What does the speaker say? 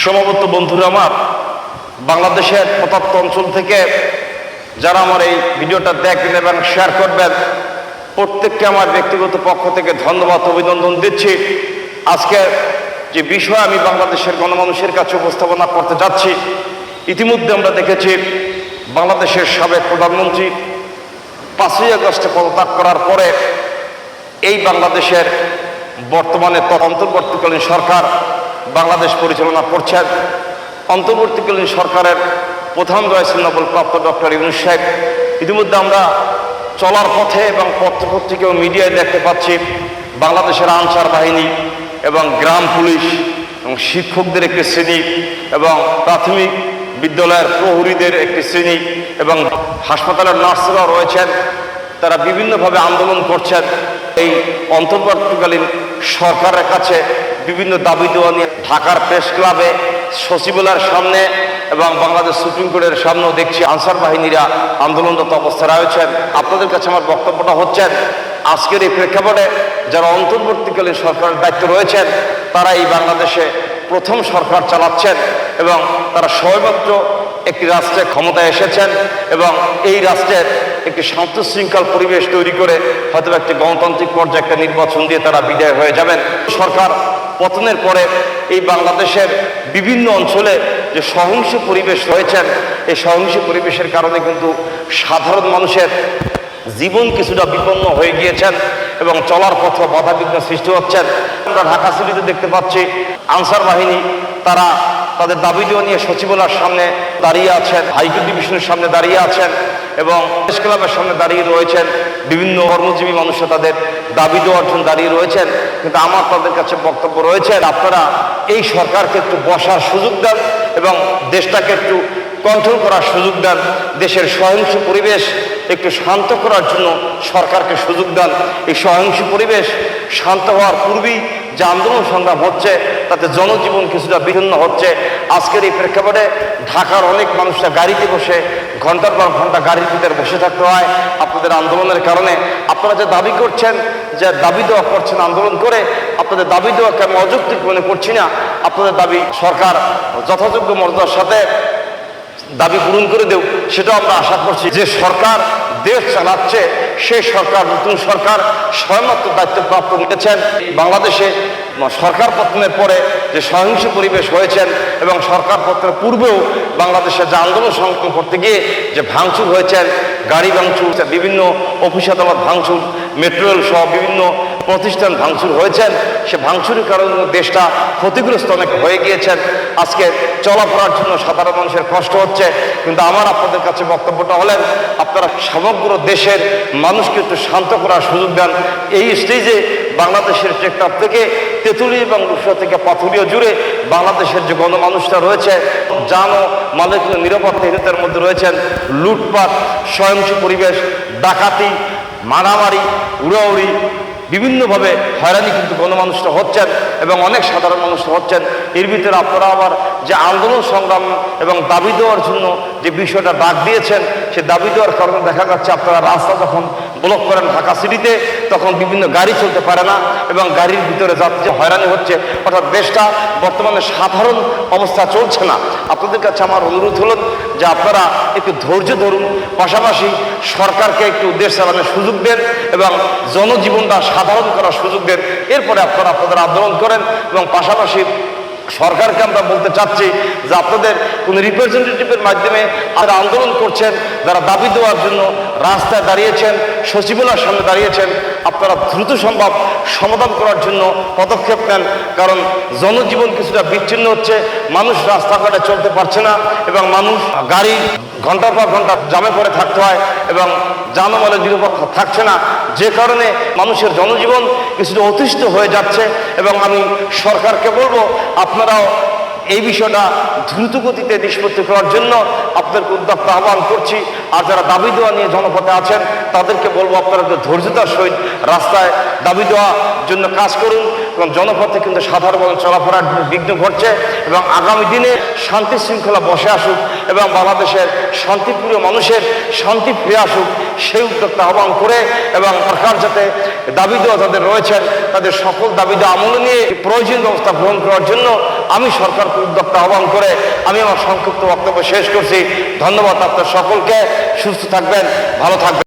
সমবেত বন্ধুরা আমার, বাংলাদেশের প্রত্যন্ত অঞ্চল থেকে যারা আমার এই ভিডিওটা দেখবেন এবং শেয়ার করবেন, প্রত্যেককে আমার ব্যক্তিগত পক্ষ থেকে ধন্যবাদ অভিনন্দন দিচ্ছি। আজকে যে বিষয় আমি বাংলাদেশের গণমানুষের কাছে উপস্থাপনা করতে যাচ্ছি, ইতিমধ্যে আমরা দেখেছি বাংলাদেশের সাবেক প্রধানমন্ত্রী 5ই আগস্টে পদত্যাগ করার পরে এই বাংলাদেশের বর্তমানে অন্তর্বর্তীকালীন সরকার বাংলাদেশ পরিচালনা করছেন। অন্তর্বর্তীকালীন সরকারের প্রধান রয়েছেন নোবেলপ্রাপ্ত ডক্টর ইউনূস সাহেব। ইতিমধ্যে আমরা চলার পথে এবং পত্রপত্রিকা ও মিডিয়ায় দেখতে পাচ্ছি বাংলাদেশের আনসার বাহিনী এবং গ্রাম পুলিশ এবং শিক্ষকদের একটি শ্রেণী এবং প্রাথমিক বিদ্যালয়ের প্রহরীদের একটি শ্রেণী এবং হাসপাতালের নার্সরাও রয়েছেন, তারা বিভিন্নভাবে আন্দোলন করছেন এই অন্তর্বর্তীকালীন সরকারের কাছে বিভিন্ন দাবি দেওয়া নিয়ে। ঢাকার প্রেস ক্লাবে, সচিবালয়ের সামনে এবং বাংলাদেশ সুপ্রিম কোর্টের সামনেও দেখছি আনসার বাহিনীরা আন্দোলনরত অবস্থায় রয়েছেন। আপনাদের কাছে আমার বক্তব্যটা হচ্ছেন, আজকের এই প্রেক্ষাপটে যারা অন্তর্বর্তীকালীন সরকারের দায়িত্ব রয়েছেন তারা এই বাংলাদেশে প্রথম সরকার চালাচ্ছেন এবং তারা সবেমাত্র একটি রাষ্ট্রে ক্ষমতায় এসেছেন এবং এই রাষ্ট্রের একটি শান্ত শৃঙ্খল পরিবেশ তৈরি করে হয়তো একটি গণতান্ত্রিক পর্যায়ে একটা নির্বাচন দিয়ে তারা বিদায় হয়ে যাবেন। সরকার পতনের পরে এই বাংলাদেশের বিভিন্ন অঞ্চলে যে সহিংস পরিবেশ রয়েছেন, এই সহিংস পরিবেশের কারণে কিন্তু সাধারণ মানুষের জীবন কিছুটা বিপন্ন হয়ে গিয়েছেন এবং চলার পথে বাধাবিঘ্ন সৃষ্টি হচ্ছেন। আমরা ঢাকা সিটিতে দেখতে পাচ্ছি আনসার বাহিনী তারা তাদের দাবি দেওয়া নিয়ে সচিবালয়ের সামনে দাঁড়িয়ে আছেন, হাইকোর্ট ডিভিশনের সামনে দাঁড়িয়ে আছেন এবং প্রেস ক্লাবের সামনে দাঁড়িয়ে রয়েছেন। বিভিন্ন কর্মজীবী মানুষরা তাদের দাবি দেওয়ার জন্য দাঁড়িয়ে রয়েছেন। কিন্তু আমার তাদের কাছে বক্তব্য রয়েছে, আপনারা এই সরকারকে একটু বসার সুযোগ দেন এবং দেশটাকে একটু কন্ট্রোল করার সুযোগ দেন। দেশের সহিংস পরিবেশ একটু শান্ত করার জন্য সরকারকে সুযোগ দেন। এই সহিংস পরিবেশ শান্ত হওয়ার পূর্বেই যে আন্দোলন সংগ্রাম হচ্ছে তাতে জনজীবন কিছুটা বিঘ্ন হচ্ছে। আজকের এই প্রেক্ষাপটে ঢাকার অনেক মানুষরা গাড়িতে বসে ঘন্টার পর ঘন্টা গাড়ির ভিতরে বসে থাকতে হয় আপনাদের আন্দোলনের কারণে। আপনারা যে দাবি করছেন, যে দাবি দেওয়া করছেন আন্দোলন করে, আপনাদের দাবি দেওয়াকে আমি অযৌক্তিক মনে করছি না। আপনাদের দাবি সরকার যথাযোগ্য মর্যাদার সাথে দাবি পূরণ করে দেব, সেটাও আমরা আশা করছি। যে সরকার দেশ চালাচ্ছে সেই সরকার, নতুন সরকার সবেমাত্র দায়িত্বপ্রাপ্ত হয়েছেন। বাংলাদেশে সরকার পতনের পরে যে সহিংস পরিবেশ হয়েছেন এবং সরকার পতনের পূর্বেও বাংলাদেশে যে আন্দোলন সংগ্রাম করতে গিয়ে যে ভাঙচুর হয়েছেন, গাড়ি ভাঙচুর, বিভিন্ন অফিস আদালত ভাঙচুর, মেট্রো রেল সহ বিভিন্ন প্রতিষ্ঠান ভাঙচুর হয়েছেন, সে ভাঙচুরের কারণে দেশটা ক্ষতিগ্রস্ত অনেক হয়ে গিয়েছেন। আজকে চলাফেরার জন্য সাধারণ মানুষের কষ্ট হচ্ছে। কিন্তু আমার আপনাদের কাছে বক্তব্যটা হলেন, আপনারা সমগ্র দেশের মানুষকে একটু শান্ত করার সুযোগ দেন। এই স্টেজে বাংলাদেশের টেকনাফ থেকে তেঁতুলিয়া এবং রূপসা থেকে পাথুরিয়া জুড়ে বাংলাদেশের যে গণমানুষরা রয়েছে, যান ও মালিক নিরাপত্তাহীনতার মধ্যে রয়েছেন, লুটপাট, সহিংস পরিবেশ, ডাকাতি, মারামারি, উড়াউড়ি, বিভিন্নভাবে হয়রানি কিন্তু গণমানুষরা হচ্ছেন এবং অনেক সাধারণ মানুষরা হচ্ছেন। এর ভিতরে আপনারা আবার যে আন্দোলন সংগ্রাম এবং দাবি দেওয়ার জন্য যে বিষয়টা ডাক দিয়েছেন, সে দাবি দেওয়ার কারণে দেখা যাচ্ছে আপনারা রাস্তা যখন ব্লক করেন ঢাকা সিটিতে, তখন বিভিন্ন গাড়ি চলতে পারে না এবং গাড়ির ভিতরে যাত্রী হয়রানি হচ্ছে। অর্থাৎ দেশটা বর্তমানে সাধারণ অবস্থা চলছে না। আপনাদের কাছে আমার অনুরোধ হল যে আপনারা একটু ধৈর্য ধরুন, পাশাপাশি সরকারকে একটু দেশ চালানোর সুযোগ দেন এবং জনজীবনটা সাধারণ করার সুযোগ দেন। এরপরে আপনারা আপনাদের আন্দোলন করেন এবং পাশাপাশি সরকারকে আমরা বলতে চাচ্ছি যে আপনাদের কোনো রিপ্রেজেন্টেটিভের মাধ্যমে যারা আন্দোলন করছেন, যারা দাবি দেওয়ার জন্য রাস্তায় দাঁড়িয়েছেন, সচিবালয়ের সামনে দাঁড়িয়েছেন, আপনারা দ্রুত সম্ভব সমাধান করার জন্য পদক্ষেপ নেন। কারণ জনজীবন কিছুটা বিচ্ছিন্ন হচ্ছে, মানুষ রাস্তাঘাটে চলতে পারছে না এবং মানুষ গাড়ি ঘন্টার পর ঘন্টা জামে পড়ে থাকতে হয় এবং যানবাহনের নিরাপত্তা থাকছে না, যে কারণে মানুষের জনজীবন কিছুটা অতিষ্ঠ হয়ে যাচ্ছে। এবং আমি সরকারকে বলবো, আপনারাও এই বিষয়টা দ্রুত গতিতে নিষ্পত্তি করার জন্য আপনাদেরকে উদ্যোক্তা আহ্বান করছি। আর যারা দাবি দেওয়া নিয়ে জনপথে আছেন তাদেরকে বলবো, আপনারা ধৈর্যতার সহিত রাস্তায় দাবি দেওয়ার জন্য কাজ করুন এবং জনপথে কিন্তু সাধারণ চলাফেরার বিঘ্ন ঘটছে এবং আগামী দিনে শান্তি শৃঙ্খলা বসে আসুক। এবং বাংলাদেশের শান্তিপ্রিয় মানুষের শান্তি ফিরে আসুক সেই উদ্যোগটা আহ্বান করে, এবং সরকার যাতে দাবি দেওয়া যাদের রয়েছেন তাদের সকল দাবি দেওয়া আমলে নিয়ে প্রয়োজনীয় ব্যবস্থা গ্রহণ করার জন্য আমি সরকারকে উদ্যোগটা আহ্বান করে আমি আমার সংক্ষিপ্ত বক্তব্য শেষ করছি। ধন্যবাদ আপনার সকলকে। সুস্থ থাকবেন, ভালো থাকবেন।